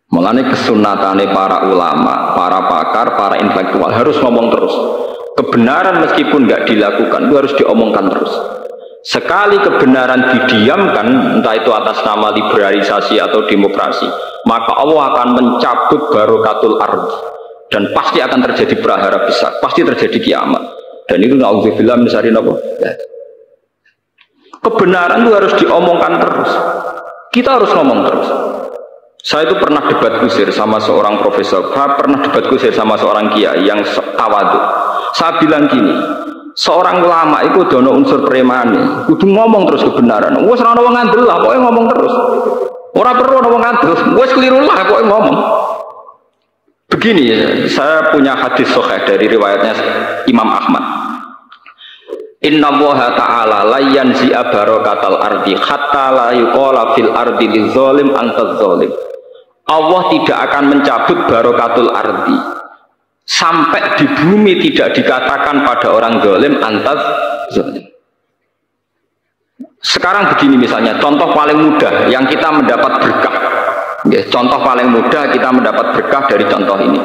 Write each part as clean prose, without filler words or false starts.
Mulane kesunatane para ulama, para pakar, para intelektual harus ngomong terus. Kebenaran meskipun nggak dilakukan itu harus diomongkan terus. Sekali kebenaran didiamkan, entah itu atas nama liberalisasi atau demokrasi, maka Allah akan mencabut barokatul ardh dan pasti akan terjadi prahara besar, pasti terjadi kiamat. Dan itu na'udzubillah min syarri apa? Kebenaran itu harus diomongkan terus. Kita harus ngomong terus. Saya itu pernah debat kusir sama seorang profesor, pernah debat kusir sama seorang kiai yang tawadhu. Saya bilang gini, seorang ulama itu dono unsur premane, kudu ngomong terus kebenaran. Wes ora ono wong ngandel lah, pokoke ngomong terus. Ora perlu ono wong ngandel, wes keliru lah pokoke ngomong. Begini, saya punya hadis sahih dari riwayatnya Imam Ahmad. Inna Allaha ta'ala la yanzi'a barakatal ardi hatta la yuqala fil ardi lizolim antaz zolim. Allah tidak akan mencabut barokatul ardi sampai di bumi tidak dikatakan pada orang zalim antaz zalim. Sekarang begini misalnya, contoh paling mudah yang kita mendapat berkah. Contoh paling mudah kita mendapat berkah dari contoh ini.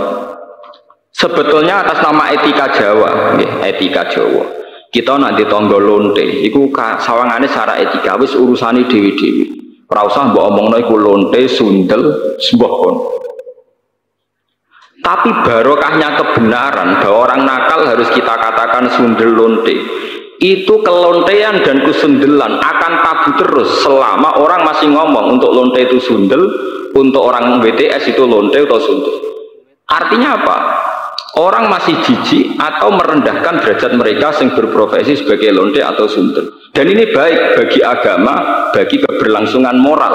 Sebetulnya atas nama etika Jawa, etika Jawa. Kita nanti tonggo lonte, iku sawangane secara etika wis urusane dewi-dewi. Ora usah mbok omongno iku lonte, sundel, sembuh kon. Tapi barokahnya kebenaran bahwa orang nakal harus kita katakan sundel lonte. Itu kelontean dan kesundelan akan tabu terus selama orang masih ngomong untuk lonte itu sundel, untuk orang BTS itu lonte atau sundel. Artinya apa? Orang masih jijik atau merendahkan derajat mereka yang berprofesi sebagai lonte atau sundel. Dan ini baik bagi agama, bagi keberlangsungan moral.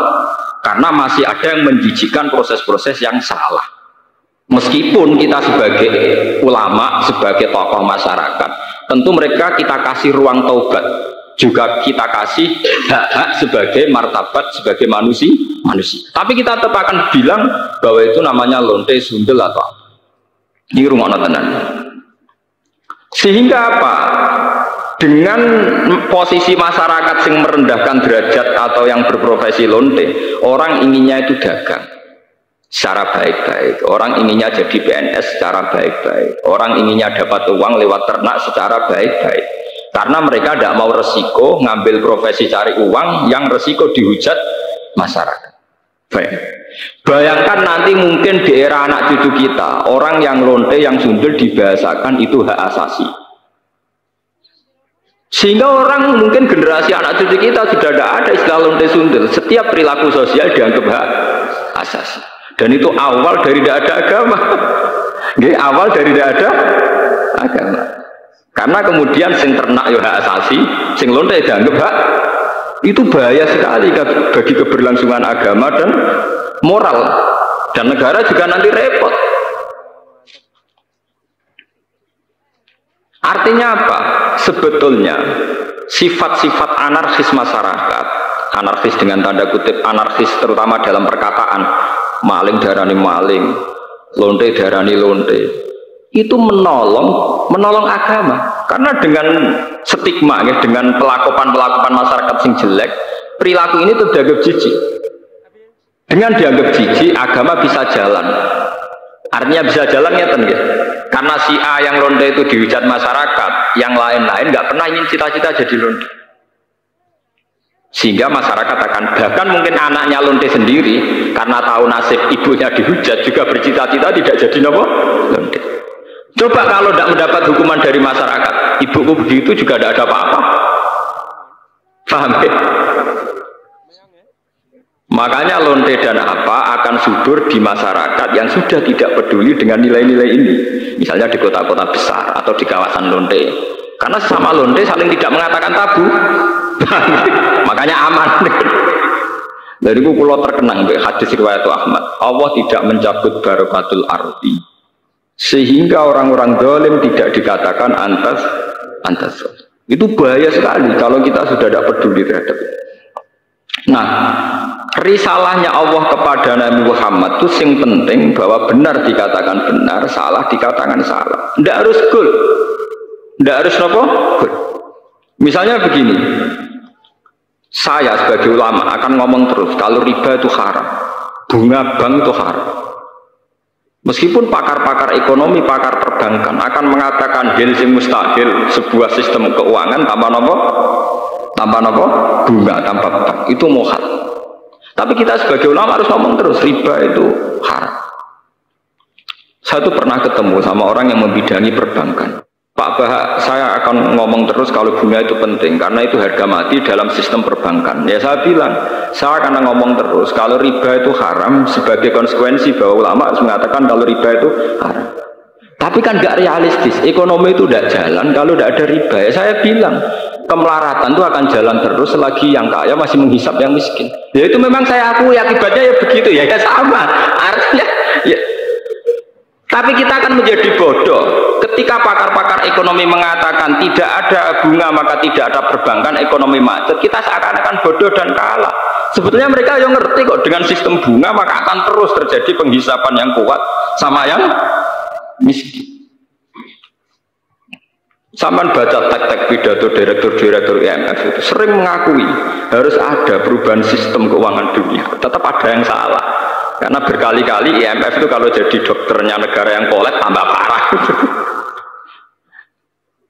Karena masih ada yang menjijikkan proses-proses yang salah. Meskipun kita sebagai ulama, sebagai tokoh masyarakat, tentu mereka kita kasih ruang taubat. Juga kita kasih hak-hak sebagai martabat, sebagai manusia. Tapi kita tetap akan bilang bahwa itu namanya lonte, sundel atau apa. Ini rumah tenan. Sehingga apa? Dengan posisi masyarakat yang merendahkan derajat atau yang berprofesi lonte, orang inginnya itu dagang secara baik-baik. Orang inginnya jadi PNS secara baik-baik. Orang inginnya dapat uang lewat ternak secara baik-baik. Karena mereka tidak mau resiko ngambil profesi cari uang yang resiko dihujat masyarakat. Baik. Bayangkan nanti mungkin di era anak cucu kita, orang yang lonte, yang sundel dibahasakan itu hak asasi. Sehingga orang mungkin generasi anak cucu kita sudah tidak ada istilah lonte sundel. Setiap perilaku sosial dianggap hak asasi. Dan itu awal dari tidak ada agama. Awal dari tidak ada agama. Karena kemudian sing ternak ya hak asasi, sing lonte dianggap hak. Itu bahaya sekali bagi keberlangsungan agama dan moral, dan negara juga nanti repot. Artinya apa? Sebetulnya sifat-sifat anarkis masyarakat, anarkis dengan tanda kutip anarkis terutama dalam perkataan, maling darani maling, lonte darani lonte, itu menolong agama. Karena dengan stigma, dengan pelakuan masyarakat sing jelek, perilaku ini tuh dianggap jijik. Dengan dianggap jijik, agama bisa jalan. Artinya bisa jalan ya ten, karena si A yang lonte itu dihujat masyarakat, yang lain-lain nggak pernah ingin cita-cita jadi lonte. Sehingga masyarakat akan, bahkan mungkin anaknya lonte sendiri, karena tahu nasib ibunya dihujat, juga bercita-cita tidak jadi lonte. Coba kalau tidak mendapat hukuman dari masyarakat, ibuku begitu juga tidak ada apa-apa. Paham ya? Makanya lonte dan apa akan subur di masyarakat yang sudah tidak peduli dengan nilai-nilai ini. Misalnya di kota-kota besar atau di kawasan lonte. Karena sama lonte saling tidak mengatakan tabu. Makanya aman. Dari itu kalau terkenang hadis riwayat Ahmad, Allah tidak mencabut barokatul ardi sehingga orang-orang zalim tidak dikatakan antas. Itu bahaya sekali kalau kita sudah tidak peduli terhadap itu. Nah, risalahnya Allah kepada Nabi Muhammad itu yang penting bahwa benar dikatakan benar, salah dikatakan salah. Tidak harus gol, tidak harus nopo. Misalnya begini, saya sebagai ulama akan ngomong terus kalau riba itu haram. bunga bank itu haram. Meskipun pakar-pakar ekonomi, pakar perbankan akan mengatakan hil sing mustahil, sebuah sistem keuangan tanpa nopo, bunga, tanpa bank, itu mohal. Tapi kita sebagai ulama harus ngomong terus, riba itu haram. Saya tuh pernah ketemu sama orang yang membidangi perbankan. Pak Bah, saya akan ngomong terus kalau bunga itu penting karena itu harga mati dalam sistem perbankan. Ya saya bilang, saya akan ngomong terus kalau riba itu haram sebagai konsekuensi bahwa ulama harus mengatakan kalau riba itu haram. Tapi kan gak realistis, ekonomi itu tidak jalan kalau tidak ada riba. Ya saya bilang, kemelaratan itu akan jalan terus selagi yang kaya masih menghisap yang miskin. Ya itu memang saya akui akibatnya ya begitu ya sama. Artinya ya. Tapi kita akan menjadi bodoh ketika pakar-pakar ekonomi mengatakan tidak ada bunga maka tidak ada perbankan, ekonomi macet. Kita seakan-akan bodoh dan kalah. Sebetulnya mereka yang ngerti kok dengan sistem bunga maka akan terus terjadi penghisapan yang kuat sama yang miskin. Sampai baca tek-tek pidato direktur-direktur IMF itu sering mengakui harus ada perubahan sistem keuangan dunia. Tetap ada yang salah. Karena berkali-kali IMF itu kalau jadi dokternya negara yang kolek tambah parah.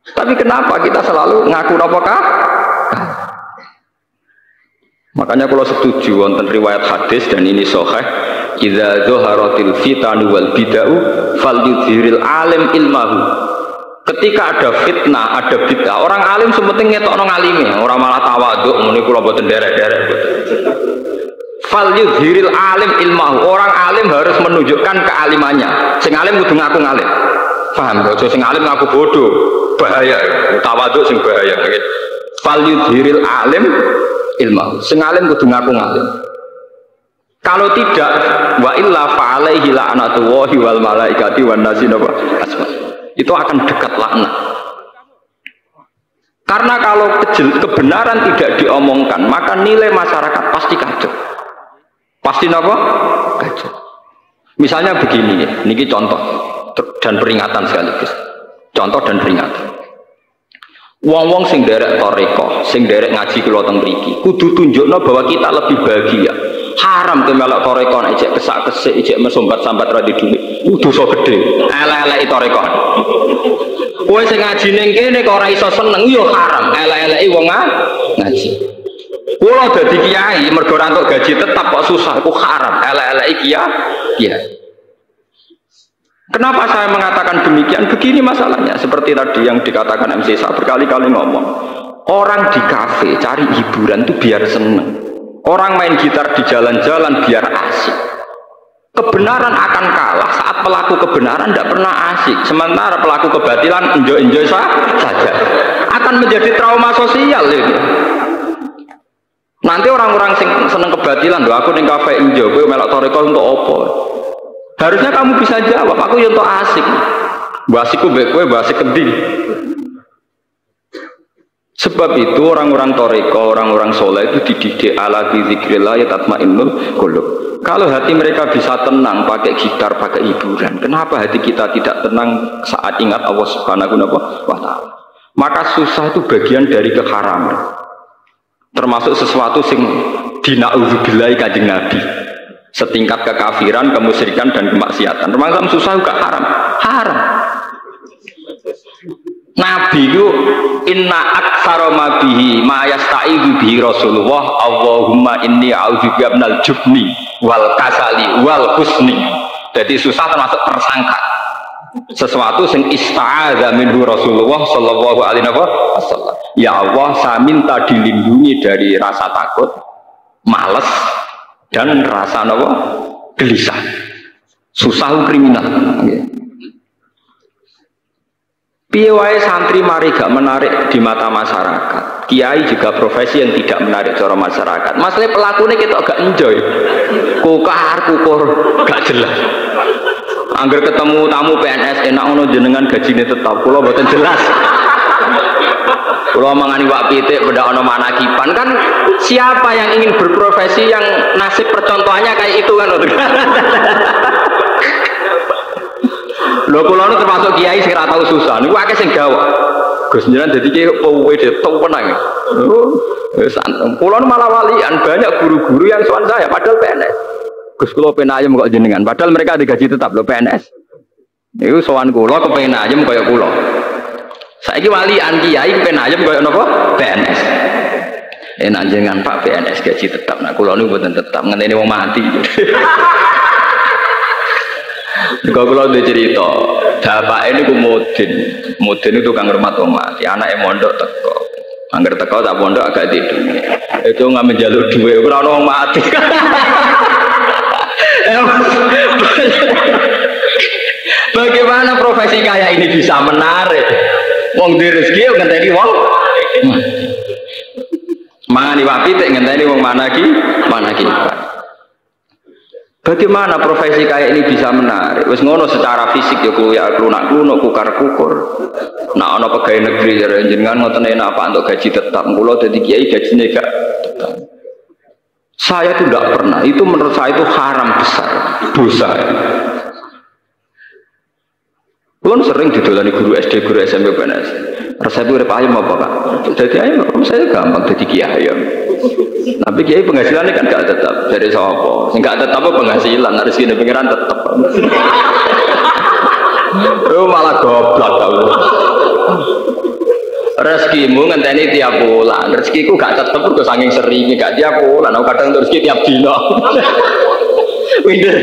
Tapi kenapa kita selalu ngaku apakah? Makanya kalau setuju wonten riwayat hadis dan ini sahih, idza dzaharatil fitanu wal bid'u falyudhiril alim ilmahu. Ketika ada fitnah, ada bid'ah, orang alim sementing ngetokno ngalime, ora malah tawaduk muni kula mboten derek-derek. Fal yudhiril alim ilmahu. Orang alim harus menunjukkan kealimannya. Sing alim kudu ngaku ngalim. Paham? Aja sing alim ngaku bodoh. Bahaya. Tawaduk sing bahaya. Fal yudhiril alim ilmahu. Sing alim kudu ngaku ngalim. Kalau tidak, wa illa fa alaihi la'natullahi wal malaikati wan nasi itu akan dekat laknat. Karena kalau kebenaran tidak diomongkan, maka nilai masyarakat pasti kacau. Pasti apa? Kacau. Misalnya begini, ini contoh dan peringatan sekaligus. Contoh dan peringatan. Wong-wong sing derek toreko, sing derek ngaji kula teng mriki, kudu tunjukno bahwa kita lebih bahagia. Haram ke melok toreko nek ijek kesak-kesik, ijek mesombat-sambat ra di dhuwit. Dosa gedhe. Elek-eleki toreko. Kowe sing ngaji ning kene kok ora iso seneng yo haram. Elek-eleki wong ngaji. Kula dadi kiai mergo ora entuk gaji tetap kok susah, iku haram. Elek-eleki kiai. Kenapa saya mengatakan demikian? Begini masalahnya, seperti tadi yang dikatakan MC Sa berkali-kali ngomong. Orang di kafe cari hiburan itu biar seneng. Orang main gitar di jalan-jalan biar asik. Kebenaran akan kalah saat pelaku kebenaran tidak pernah asik. Sementara pelaku kebatilan enjoy-enjoy saja. Akan menjadi trauma sosial ini. Nanti orang-orang seneng kebatilan, doa aku ning kafe enjoy, kowe melok toreko untuk opo? Harusnya kamu bisa jawab, aku yang untuk asik. Basiku baik kowe, basik kendi. Sebab itu orang-orang toreko, orang-orang soleh itu dididik ala dzikrillah ya tatmainnul qulub. Kalau hati mereka bisa tenang pakai gitar, pakai hiburan, kenapa hati kita tidak tenang saat ingat Allah Subhanahu wa ta'ala? Maka susah itu bagian dari keharaman. Termasuk sesuatu sing dina'udzubillahi kanjeng Nabi. Setingkat kekafiran, kemusyrikan dan kemaksiatan. Termasuk susah juga haram. Haram. Nabi itu inna aktsara ma bihi ma yasta'idzu bihi Rasulullah Allahumma inni a'udzubika minal jubni wal kasali wal husni. Jadi susah termasuk tersangka. Sesuatu yang ista'adza minhu Rasulullah sallallahu alaihi wasallam. Ya Allah, saya minta dilindungi dari rasa takut, malas dan rasa apa? Gelisah. Susah kriminal. Piye wae santri mari gak menarik di mata masyarakat. Kiai juga profesi yang tidak menarik cara masyarakat. Masalah pelakunya kita gak enjoy. Kukur gak jelas. Angger ketemu tamu PNS enak ono jenengan gajine tetap. Kula mboten jelas. Kula mangani wak pitik beda ono manakipan kan siapa yang ingin berprofesi yang nasib percontohannya kayak itu kan. Lho kula nu termasuk kiai sing ora tau susah. Niku akeh sing gawok. Gus jenengan dadi kiai kowe detok penang. Wis kula nu malah walian banyak guru-guru yang sowan saya padahal PNS. Gus kula pengen ayam kok jenengan. Padahal mereka digaji tetap lho PNS. Niku sowan kula kepengin ayam kaya kula. Saiki walian kiai pengen ayam kaya napa? PNS. Enak jenengan Pak PNS gaji tetap. Nah kula niku mboten tetap ngenteni wong mati. Kalau kula cerita, bapak ini ku mudin itu tukang rumah wong mati. Anake mondok teko. Angger teko tak pondok agak tidur. Itu nggak menjaluk duit, ora ono wong mati. Bagaimana profesi kayak ini bisa menarik? Wong di rezeki ngenteni wong. Mangani wapi tek ngenteni wong managi. Bagaimana profesi kayak ini bisa menarik? Wis ngono secara fisik ya klunak-klunuk kukar-kukur. Nah ana pegawai negeri jenengan ngoten enak Pak untuk gaji tetap. Kula dadi kiai gajine gak tetap. Saya itu tidak pernah. Itu menurut saya itu haram besar, dosa. Kula sering didolani guru SD, guru SMP, PNS. Resep urip ayam apa Pak? Jadi ayam saya gampang jadi kiai ayam. Tapi kiai penghasilannya kan gak tetap dari sapa. Sing gak tetap apa penghasilan, rezeki pengiran tetap. Oh malah goblok tau. Rezekimu ngenteni tiap bulan. Rezekiku gak tetep kok saking sering gak tiap bulan. Aku kadang rezeki tiap dino. Winter.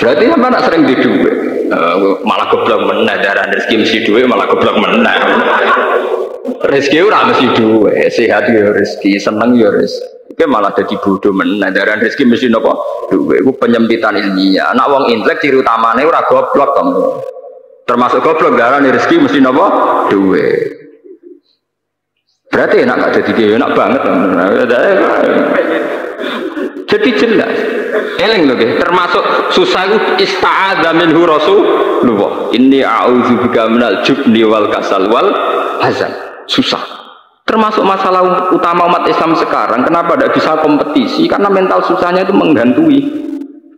Berarti sampe nak sering di duit. Malah goblok meneh darah rezeki mesti duit malah goblok meneh. Rezeki ora mesti duwe, sehat ya rezeki, seneng ya rezeki. Oke malah jadi bodoh meneh. Darah rezeki mesti napa? Duwe. Iku penyempitan ilmiah. Nek wong intelek ciri utamane ora goblok to. Termasuk goblok darah rezeki mesti napa? Duwe. Berarti enak gak jadi kiai, enak banget. Jadi jelas. Eling lho nggih, termasuk susah iku ista'adza minhu Rasulullah. Inni a'udzubika minal jubni wal kasal wal hazan. Susah. Termasuk masalah utama umat Islam sekarang, kenapa tidak bisa kompetisi? Karena mental susahnya itu menghantui.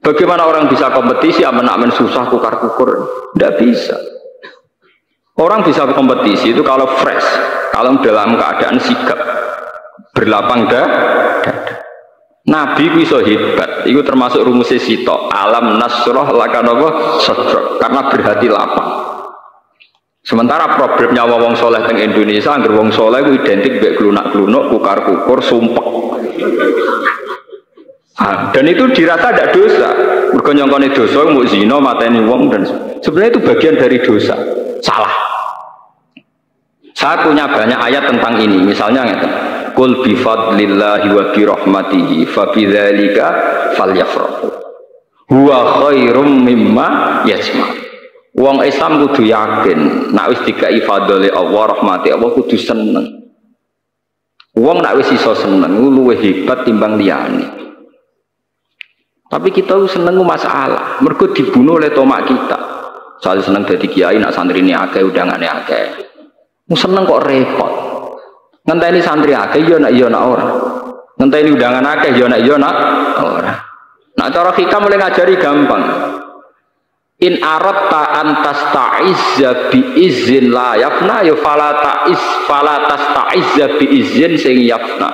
Bagaimana orang bisa kompetisi aman-aman susah kukar-kukur? Tidak bisa. Orang bisa kompetisi itu kalau fresh, kalau dalam keadaan sigap, berlapang dada. Nabi ku iso hebat, itu termasuk rumusnya Sito. Alam nasroh lakanapa sadrak, karena berhati lapang. Sementara problemnya wong soleh teng Indonesia, angger wong soleh ku identik mbek klunak-klunuk, kukar-kukur, sumpek. Dan itu dirasa tidak dosa. Mergo nyongkone dosa mbok zina mateni wong dan sebenarnya itu bagian dari dosa. Salah. Saya punya banyak ayat tentang ini. Misalnya ngeten. Qul bi fadlillahi wa bi rahmatihi fa bidzalika falyafrahu. Huwa khairum mimma yajma'. Wong Islam kudu yakin nek wis dikai fadhole Allah rahmati Allah kudu seneng. Wong nek wis iso seneng luwih hebat timbang liyane. Tapi kita seneng masalah, mergo dibunuh oleh tomak kita. Soal seneng dadi kiai nak santrine akeh undangane akeh. Mu seneng kok repot. Ngenteni santri akeh ya nak ora. Ngenteni undangan akeh ya nak ora. Nak cara hikam mulai ngajari gampang. In aratta antasta'izza bi izin la yafna ya fala tasta'izza bi izin sing yafna.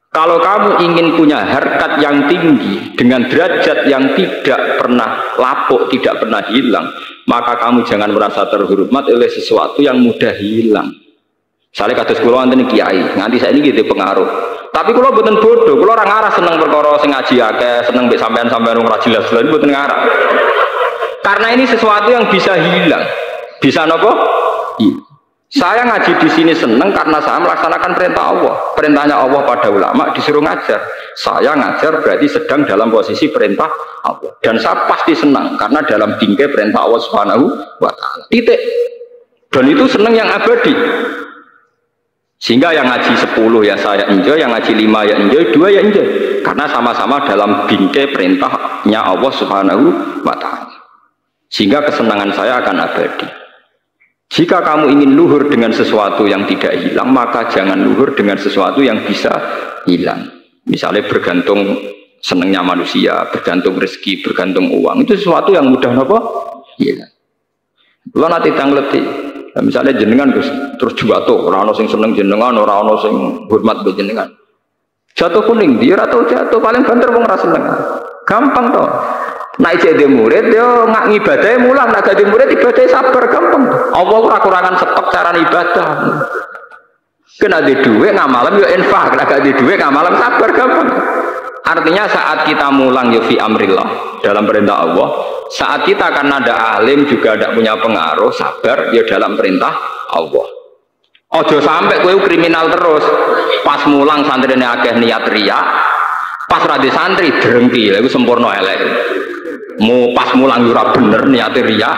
Kalau kamu ingin punya harkat yang tinggi dengan derajat yang tidak pernah lapuk, tidak pernah hilang, maka kamu jangan merasa terhormat oleh sesuatu yang mudah hilang. Misalnya kados kula wonten kiai, nganti saiki nggih pengaruh. Tapi kula mboten bodoh, kula ora ngarah seneng perkara sing ngaji akeh, seneng mbek sampean-sampean ora jelas-jelas mboten ngarah. Karena ini sesuatu yang bisa hilang. Bisa napa? Saya ngaji di sini seneng karena saya melaksanakan perintah Allah. Perintahnya Allah pada ulama disuruh ngajar. Saya ngajar berarti sedang dalam posisi perintah Allah. Dan saya pasti senang karena dalam bingkai perintah Allah Subhanahu wa taala. Titik. Dan itu senang yang abadi. Sehingga yang ngaji 10 ya saya enjoy, yang ngaji 5 ya enjoy, 2 ya enjoy. Karena sama-sama dalam bingkai perintahnya Allah Subhanahu wa taala. Sehingga kesenangan saya akan abadi. Jika kamu ingin luhur dengan sesuatu yang tidak hilang, maka jangan luhur dengan sesuatu yang bisa hilang. Misalnya bergantung senangnya manusia, bergantung rezeki, bergantung uang. Itu sesuatu yang mudah apa? Hilang. Lo nanti tangleti. Nah, misalnya jenengan terus jatuh, orang sing seneng jenengan, orang sing hormat be jenengan. Jatuh kuning dia atau jatuh paling banter wong ra seneng. Gampang toh. Nek jadi murid yo ngak ngibadahe mulang, nek jadi murid ibadah sabar gampang. Allah ora kurangan stok cara ibadah. Kena di duit ngamalem yo infak, nek gak di duit ngamalem sabar gampang. Artinya saat kita mulang yo fi amrillah dalam perintah Allah, saat kita akan ada alim juga tidak punya pengaruh, sabar yo dalam perintah Allah. Ojo sampai kowe kriminal terus. Pas mulang santrine akeh niat riya, pas ra di santri drengki, lha iku sempurna elek. Mau pas mulang ora bener niat riya,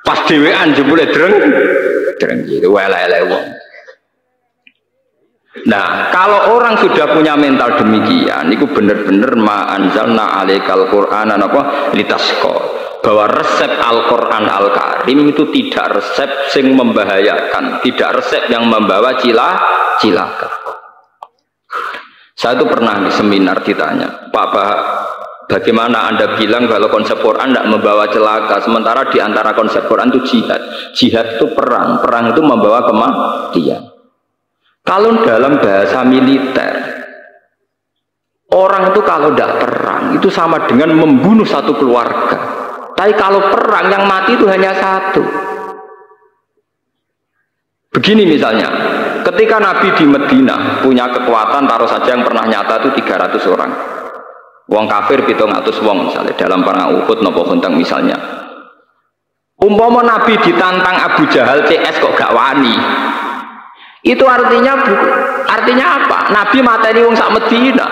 pas dhewean jebule drengki, elek-elek wong. Nah, kalau orang sudah punya mental demikian, itu benar-benar ma anzalna alaikal qur'ana apa litasqa, bahwa resep Al-Qur'an Al-Karim itu tidak resep yang membahayakan, tidak resep yang membawa cilaka. Saya itu pernah di seminar ditanya, Pak, bagaimana Anda bilang kalau konsep Quran tidak membawa celaka, sementara di antara konsep Quran itu jihad. Jihad itu perang, perang itu membawa kematian. Kalau dalam bahasa militer, orang itu kalau tidak perang itu sama dengan membunuh satu keluarga. Tapi kalau perang yang mati itu hanya satu. Begini misalnya, ketika Nabi di Madinah punya kekuatan, taruh saja yang pernah nyata itu 300 orang. Wong kafir 700 wong misalnya dalam perang Uhud nopo Huntang misalnya. Umpama Nabi ditantang Abu Jahal CS kok gak wani. Itu artinya apa? Nabi mateni wong sak Medina.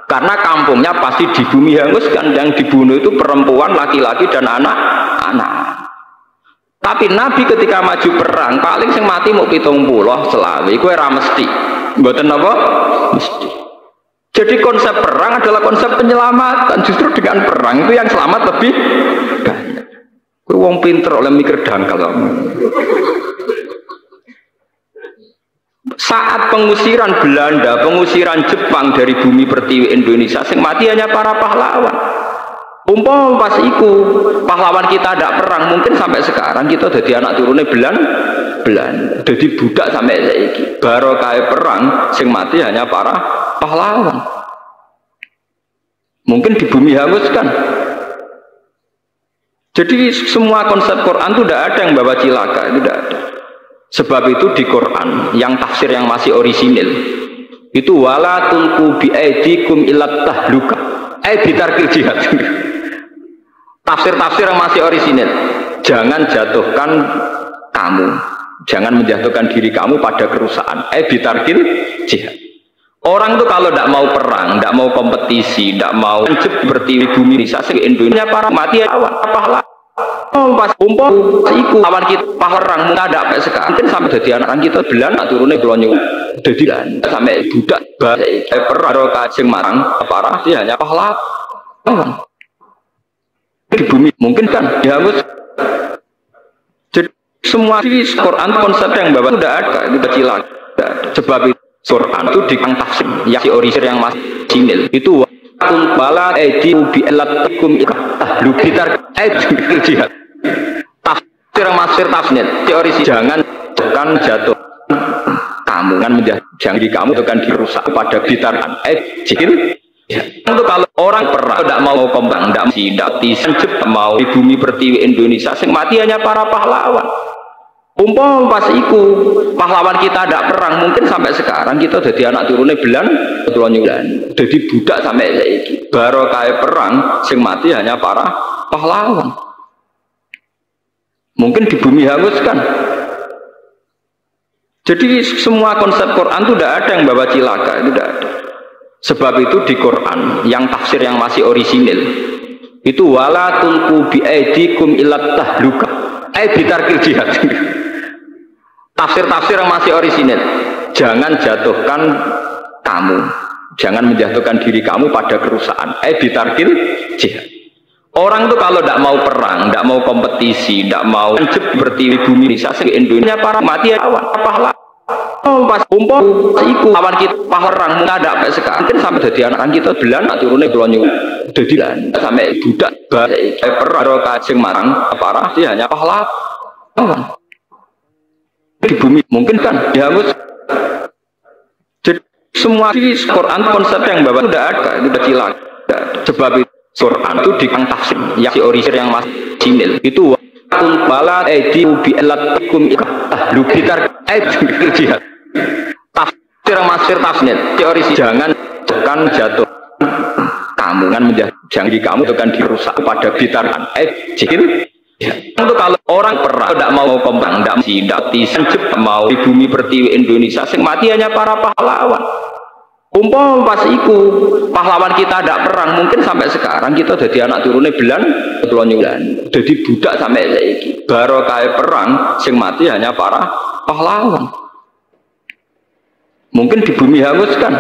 Karena kampungnya pasti di bumi hanguskan, yang dibunuh itu perempuan, laki-laki dan anak-anak. Tapi Nabi ketika maju perang paling sing mati mau 70 selawe, iku ora mesti. Mboten apa? Mesti. Jadi konsep perang adalah konsep penyelamatan. Justru dengan perang itu yang selamat lebih banyak. Kowe wong pinter oleh mikir dangkal. Saat pengusiran Belanda, pengusiran Jepang dari bumi pertiwi Indonesia, sing mati hanya para pahlawan. Umpama pas iku pahlawan kita tidak perang, mungkin sampai sekarang kita jadi anak turunnya Belanda, jadi budak sampai saiki. Barokah perang, sing mati hanya para pahlawan. Mungkin di bumi hanguskan. Jadi semua konsep Quran itu tidak ada yang bawa cilaka, itu tidak ada. Sebab itu di Quran yang tafsir yang masih orisinil itu wala tulqu bi aidikum ilat tahluka bitarkil jihad. Tafsir-tafsir yang masih orisinil, jangan jatuhkan kamu, jangan menjatuhkan diri kamu pada kerusakan bitarkil jihad. Orang itu kalau tidak mau perang, tidak mau kompetisi, tidak mau seperti bumi Indonesia para mati awan pahala. Pas umpah iku lawan kita paharang mung ada sampai sekarang mungkin sampai jadi anak kita belan turune blonyo jadi sampai budak perang kajeng marang parah dia hanya pahlawan di bumi mungkin kan dihangus. Jadi semua di Quran konsep yang bawa sudah ada itu kecilan. Sebab itu Quran itu di tafsir yang si orisinil yang masih sinil itu bala edi bi elatikum tahlu bitar jihad. Tafsir teori jangan jatuh kamu kan jangan di kamu akan dirusak pada bitarkan jikil. Itu kalau orang perang tidak mau kembang, tidak mau di bumi pertiwi Indonesia sing mati hanya para pahlawan. Umpama pas iku pahlawan kita tidak perang, mungkin sampai sekarang kita jadi anak turunnya belan, jadi budak sampai saiki. Barokah perang sing mati hanya para pahlawan. Mungkin di bumi hanguskan. Jadi semua konsep Quran itu tidak ada yang bawa cilaka, itu tidak ada. Sebab itu di Quran yang tafsir yang masih orisinil itu wala tulqu bi aidikum ilat tahluka bitarkil jihad. Tafsir-tafsir yang masih orisinil, jangan jatuhkan kamu, jangan menjatuhkan diri kamu pada kerusakan bitarkil jihad. Orang itu kalau tidak mau perang, tidak mau kompetisi, tidak mau seperti bumi Indonesia para mati awan pahlawan. Pas umpah iku lawan kita paharang mung ada sampai sekarang mungkin sampai jadi anak kita belan turune blonyo jadi sampai budak perang kajeng marang parah dia hanya pahlawan di bumi mungkin kan dihangus. Jadi semua di Quran konsep yang bawa itu tidak ada, itu cilak. Sebab itu Quran itu di tafsir yang si orisinil yang masih simil itu bala edi bi elatikum lubitar jihad. Tafsir masir tafsir teori jangan jatuh kamu kan menjadi kamu itu kan dirusak pada bitarkan jihad. Itu kalau orang perang tidak mau kembang, tidak mau di bumi pertiwi Indonesia, sing mati hanya para pahlawan. Umpama pas iku pahlawan kita tidak perang, mungkin sampai sekarang kita jadi anak turunnya belanyulan, jadi budak sampai saiki. Barokah perang, sing mati hanya para pahlawan. Mungkin di bumi hangus kan.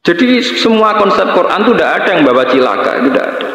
Jadi semua konsep Quran itu tidak ada yang bawa cilaka, itu tidak ada.